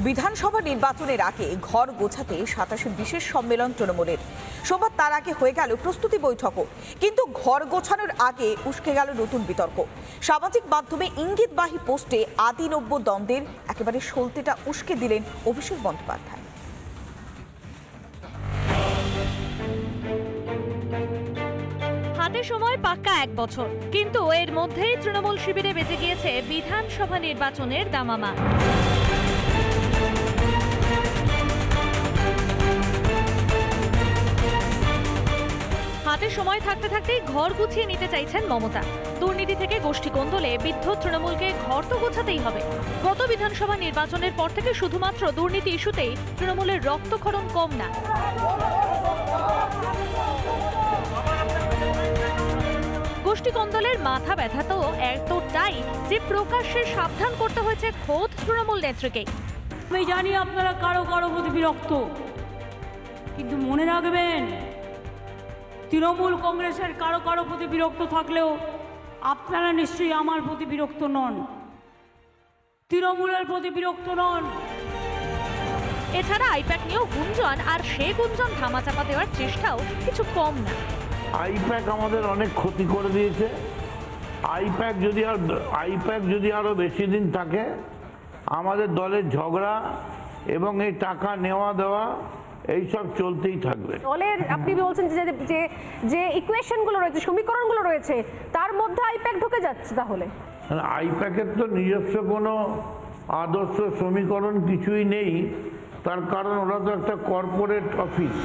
বিধানসভা নির্বাচনের আগে ঘর গোছাতে ২৭ বিশেষ সম্মেলন তৃণমূলের। সোমবার তার আগে হয়ে গেল প্রস্তুতি বৈঠকও, কিন্তু ঘর গোছানোর আগে উস্কে গেল নতুন বিতর্ক। সামাজিক মাধ্যমে ইঙ্গিতবাহী পোস্টে আদি নব্য দ্বন্দ্বের একেবারে সলতেটা উস্কে দিলেন অভিষেক বন্দ্যোপাধ্যায়। হাতে সময় পাক্কা ১ বছর, কিন্তু এর মধ্যেই তৃণমূল শিবিরে বেজে গিয়েছে বিধানসভা নির্বাচনের দামামা। হাতে সময় থাকতে থাকতেই ঘর গুছিয়ে নিতে চাইছেন মমতা। দুর্নীতি থেকে গোষ্ঠী কোন্দলে বিদ্ধ তৃণমূলকে ঘর তো গোছাতেই হবে। গত বিধানসভা নির্বাচনের পর থেকে শুধুমাত্র দুর্নীতি ইস্যুতেই তৃণমূলের রক্তক্ষরণ কম না। গোষ্ঠী কোন্দলের মাথা ব্যথা তো এতটাই যে প্রকাশ্যে সাবধান করতে হয়েছে খোদ তৃণমূল নেত্রীকে। আমি জানি আপনারা কারো কারো প্রতি বিরক্ত, কিন্তু মনে রাখবেন তৃণমূল কংগ্রেসের কারো কারো প্রতি বিরক্ত থাকলেও আপনারা নিশ্চয়ই আমার প্রতি বিরক্ত নন, তৃণমূলের প্রতি বিরক্ত নন। এছাড়া আইপ্যাক নিয়েও গুঞ্জন, আর সে গুঞ্জন ধামাচাপা দেওয়ার চেষ্টাও কিছু কম না। আইপ্যাক আমাদের অনেক ক্ষতি করে দিয়েছে। আইপ্যাক যদি আরো বেশি দিন থাকে, আমাদের দলের ঝগড়া এবং এই টাকা নেওয়া দেওয়া এইসব চলতেই থাকবে। দলের আপনি বলছেন যে ইকুয়েশনগুলো রয়েছে, সমীকরণগুলো রয়েছে, তার মধ্যে আইপ্যাক ঢুকে যাচ্ছে। তাহলে আইপ্যাকের তো নিজস্ব কোনো আদর্শ সমীকরণ কিছুই নেই, তার কারণ ওরা তো একটা কর্পোরেট অফিস।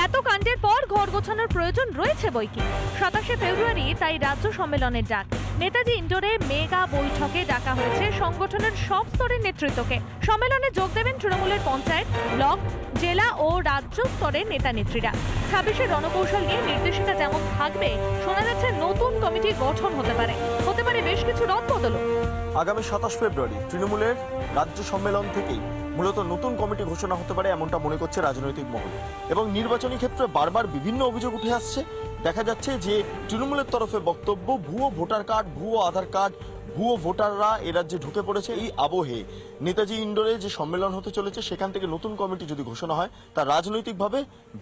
এত কাণ্ডের পর ঘর গোছানোর প্রয়োজন রয়েছে বইকি। ২৭শে ফেব্রুয়ারি তাই রাজ্য সম্মেলনের ডাক। নেতাজি ইন্ডোরে মেগা বৈঠকে ডাকা হয়েছে সংগঠনের সব স্তরের নেতৃত্বকে। সম্মেলনে যোগ দেবেন তৃণমূলের পঞ্চায়েত, ব্লক, জেলা ও রাজ্য স্তরের নেতা নেত্রীরা। ২৬শে রণকৌশল নিয়ে নির্দেশিকা যেমন থাকবে, শোনা যাচ্ছে নতুন কমিটি গঠন হতে পারে বেশ কিছু রদবদলও। আগামী ২৭ ফেব্রুয়ারি তৃণমূলের রাজ্য সম্মেলন থেকেই মূলত নতুন কমিটি ঘোষণা হতে পারে, এমনটা মনে করছে রাজনৈতিক মহল। এবং নির্বাচনী ক্ষেত্রে বারবার বিভিন্ন অভিযোগ উঠে আসছে। দেখা যাচ্ছে যে তৃণমূলের তরফে বক্তব্য, ভুয়ো ভোটার কার্ড, ভুয়ো আধার কার্ড, ভুয়ো ভোটাররা এ রাজ্যে ঢুকে পড়েছে। এই আবহে নেতাজি ইন্ডোরে যে সম্মেলন হতে চলেছে, সেখান থেকে নতুন কমিটি যদি ঘোষণা হয়, তা রাজনৈতিকভাবে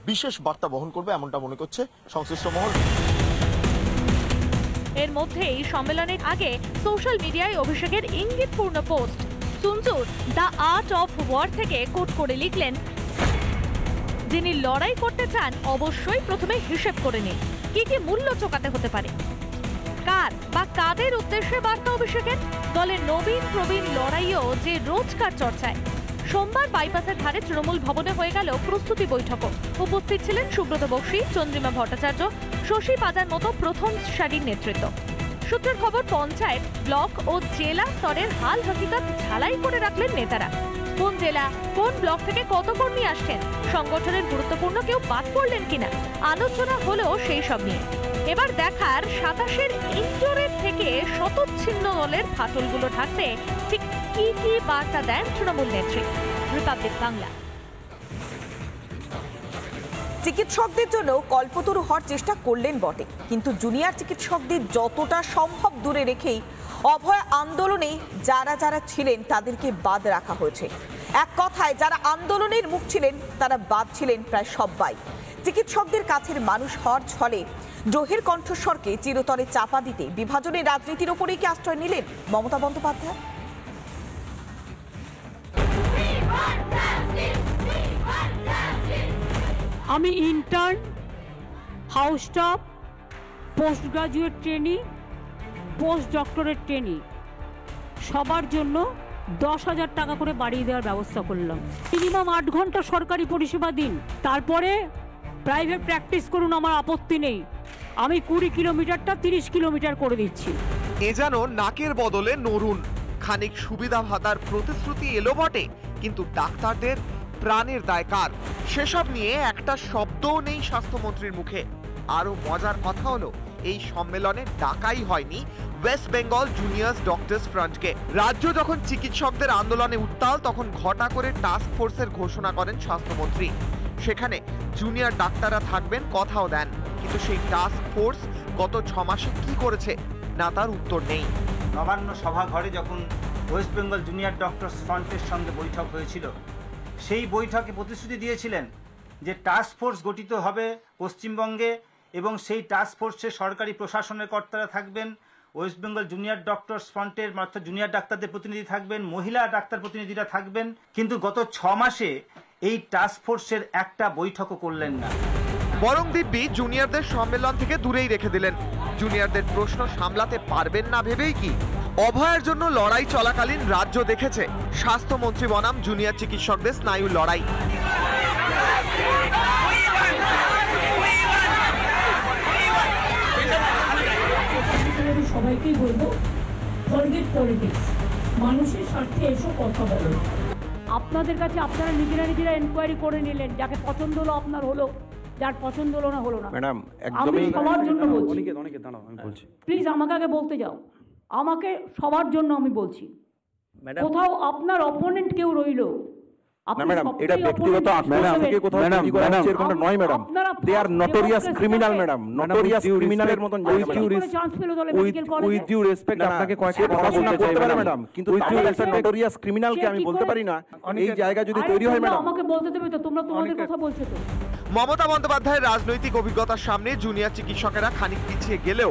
বিশেষ বার্তা বহন করবে, এমনটা মনে করছে সংশ্লিষ্ট মহল। এর মধ্যেই সম্মেলনের আগে সোশ্যাল মিডিয়ায় অভিষেকের ইঙ্গিতপূর্ণ পোস্ট। সুনজুর দ্য আর্ট অফ ওয়ার থেকে কোট করে লিখলেন, যিনি লড়াই করতে চান অবশ্যই প্রথমে হিসেব করে নিন কি কি মূল্য চোকাতে হতে পারে। কার বা কাদের উদ্দেশ্যে বার্তা অভিষেকের? দলের নবীন প্রবীণ লড়াইও যে রোজকার চর্চায়। সোমবার বাইপাসের ধারে তৃণমূল ভবনে হয়ে গেল প্রস্তুতি বৈঠকও। উপস্থিত ছিলেন সুব্রত বক্সী, চন্দ্রিমা ভট্টাচার্য, শশী পাজার মতো প্রথম সারির নেতৃত্ব। সূত্রের খবর, পঞ্চায়েত, ব্লক ও জেলা স্তরের হাল হকিকত ঝালাই করে রাখলেন নেতারা। কোন জেলা, কোন ব্লক থেকে কত কর্মী আসছেন, সংগঠনের গুরুত্বপূর্ণ কেউ বাদ পড়লেন কিনা, আলোচনা হলো সেই সব নিয়ে। এবার দেখার ২৭-এর ইন্ডোরের থেকে শতচ্ছিন্ন দলের ফাটলগুলো ঢাকতে ঠিক কি কি বার্তা দেন তৃণমূল নেত্রী। রিপাবলিক বাংলা। চিকিৎসকদের জন্য কল্পতরু হওয়ার চেষ্টা করলেন বটে, কিন্তু জুনিয়র চিকিৎসকদের যতটা সম্ভব দূরে রেখেই অভয় আন্দোলনে যারা ছিলেন তাদেরকে বাদ রাখা হয়েছে। এক কথায় যারা আন্দোলনের মুখ ছিলেন তারা বাদ ছিলেন প্রায় সবাই। চিকিৎসকদের কাছের মানুষ হওয়ার ছলে দ্রোহের কণ্ঠস্বরকে চিরতরে চাপা দিতে বিভাজনের রাজনীতির ওপরেই কি আশ্রয় নিলেন মমতা বন্দ্যোপাধ্যায়? আমি intern, house staff, post graduate trainee, post doctorate trainee সবার জন্য ১০,০০০ টাকা করে বাড়িয়ে দেওয়ার ব্যবস্থা করলাম। মিনিমাম ৮ ঘন্টা সরকারি পরিষেবা দিন, তারপরে প্রাইভেট প্র্যাকটিস করুন, আমার আপত্তি নেই। আমি ২০ কিলোমিটারটা ৩০ কিলোমিটার করে দিচ্ছি। এ যেন নাকের বদলে নরুন। খানিক সুবিধা ভাতার প্রতিশ্রুতি এলো বটে, কিন্তু ডাক্তারদের প্রাণের দায় কার, সেসব নিয়ে একটা শব্দও নেই স্বাস্থ্যমন্ত্রীর মুখে। আরো মজার কথা হলো, এই সম্মেলনে ডাকাই হয়নি ওয়েস্ট বেঙ্গল জুনিয়র্স ডক্টরস ফ্রন্টকে। রাজ্য যখন চিকিৎসকদের আন্দোলনে উত্তাল, তখন ঘটা করে টাস্ক ফোর্সের ঘোষণা করেন স্বাস্থ্যমন্ত্রী। সেখানে জুনিয়র ডাক্তাররা থাকবেন কথাও দেন, কিন্তু সেই টাস্ক ফোর্স গত ৬ মাসে কি করেছে না তার উত্তর নেই। নবান্ন সভা ঘরে যখন ওয়েস্ট বেঙ্গল জুনিয়র ডক্টরস ফ্রন্টের সঙ্গে বৈঠক হয়েছিল। সেই বৈঠকে প্রতিশ্রুতি দিয়েছিলেন যে টাস্ক ফোর্স গঠিত হবে পশ্চিমবঙ্গে এবং সেই টাস্ক ফোর্সে সরকারি প্রশাসনের কর্তারা থাকবেন, ওয়েস্ট বেঙ্গল জুনিয়র ডক্টরস ফ্রন্টের অর্থাৎ জুনিয়র ডাক্তারদের প্রতিনিধি থাকবেন, মহিলা ডাক্তার প্রতিনিধিরা থাকবেন। কিন্তু গত 6 মাসে এই টাস্ক ফোর্সের একটা বৈঠকও করলেন না। বরং দিব্যি জুনিয়রদের সম্মেলন থেকে দূরেই রেখে দিলেন। জুনিয়রদের প্রশ্ন সামলাতে পারবেন না ভেবেই কি অভয়ের জন্য লড়াই চলাকালীন রাজ্য দেখেছে স্বাস্থ্যমন্ত্রী বনাম জুনিয়র চিকিৎসকদের স্নায়ুর লড়াই। সবাইকেই বলবো, ফরগেট পলিটিক্স, মানুষের স্বার্থে এসো কথা বলো। আপনাদের কাছে আপনারা নিজেরা এনকোয়ারি করে নিলেন, যাকে পছন্দ হলো আপনার হলো, যার পছন্দ হলো না হলো না। ম্যাডাম আমি সবার জন্য বলছি, প্লিজ আমাকে আগে বলতে যাও। আমাকে সবার জন্য আমি বলছি, কোথাও আপনার অপোনেন্ট কেউ রইল, না ম্যাডাম, এটা ব্যক্তিগত ম্যাডাম থেকে কোথাও তৈরি করা হচ্ছে এরকমটা নয় madam. They are notorious criminal madam, notorious ক্রিমিনালের মতন উইথ ডিউ রেসপেক্ট আপনাকে কয়েকটা পড়াশোনা করতে পারে ম্যাডাম, কিন্তু একটা নটোরিয়াস ক্রিমিনালকে আমি বলতে পারি না এই জায়গা যদি তৈরি হয় ম্যাডাম। আমাকে বলতে দেবে তো, তোমরা তোমাদের কথা বলছো তো। মমতা বন্দ্যোপাধ্যায়ের রাজনৈতিক অভিজ্ঞতার সামনে জুনিয়র চিকিৎসকেরা খানিক পিছিয়ে গেলেও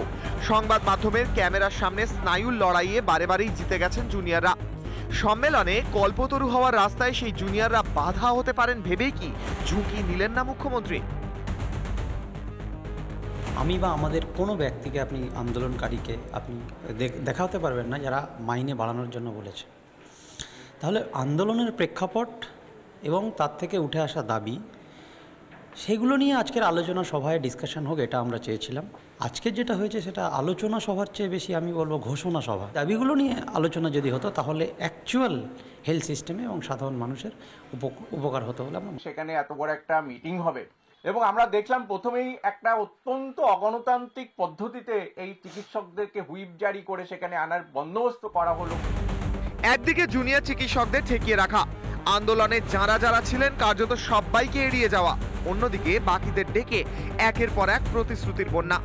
সংবাদ মাধ্যমের ক্যামেরার সামনে স্নায়ুর লড়াইয়ে বারেবারেই জিতে গেছেন জুনিয়ররা। সম্মেলনে কল্পতরু হওয়ার রাস্তায় সেই জুনিয়ররা বাধা হতে পারেন ভেবেই কি ঝুঁকি নিলেন না মুখ্যমন্ত্রী? আমি বা আমাদের কোনো ব্যক্তিকে আপনি আন্দোলনকারীকে আপনি দেখাতে পারবেন না যারা মাইনে বাড়ানোর জন্য বলেছে। তাহলে আন্দোলনের প্রেক্ষাপট এবং তার থেকে উঠে আসা দাবি, সেগুলো নিয়ে আজকের আলোচনা সভায় ডিসকাশন হোক, এটা আমরা চেয়েছিলাম। আজকের যেটা হয়েছে সেটা আলোচনা সভার চেয়ে বেশি আমি বলবো ঘোষণা সভা। দাবিগুলো নিয়ে আলোচনা যদি হতো তাহলে অ্যাকচুয়াল হেলথ সিস্টেমে এবং সাধারণ মানুষের উপকার হতো বলে আমরা। সেখানে এত বড় একটা মিটিং হবে এবং আমরা দেখলাম প্রথমেই একটা অত্যন্ত অগণতান্ত্রিক পদ্ধতিতে এই চিকিৎসকদেরকে হুইপ জারি করে সেখানে আনার বন্দোবস্ত করা হলো। একদিকে জুনিয়র চিকিৎসকদের ঠেকিয়ে রাখা, আন্দোলনে যারা ছিলেন কার্যত সবাইকে এড়িয়ে যাওয়া, অন্যদিকে বাকিদের ডেকে একের পর এক প্রতিশ্রুতির বন্যা।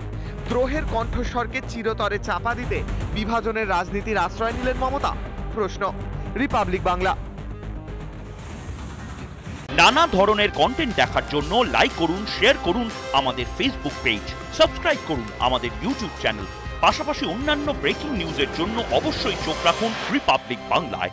দ্রোহের কণ্ঠস্বরকে চিরতরে চাপা দিতে বিভাজনের রাজনীতির আশ্রয় নিলেন মমতা। প্রশ্ন, রিপাবলিক বাংলা। নানা ধরনের কন্টেন্ট দেখার জন্য লাইক করুন, শেয়ার করুন আমাদের ফেসবুক পেজ, সাবস্ক্রাইব করুন আমাদের ইউটিউব চ্যানেল। পাশাপাশি অন্যান্য ব্রেকিং নিউজের জন্য অবশ্যই চোখ রাখুন রিপাবলিক বাংলায়।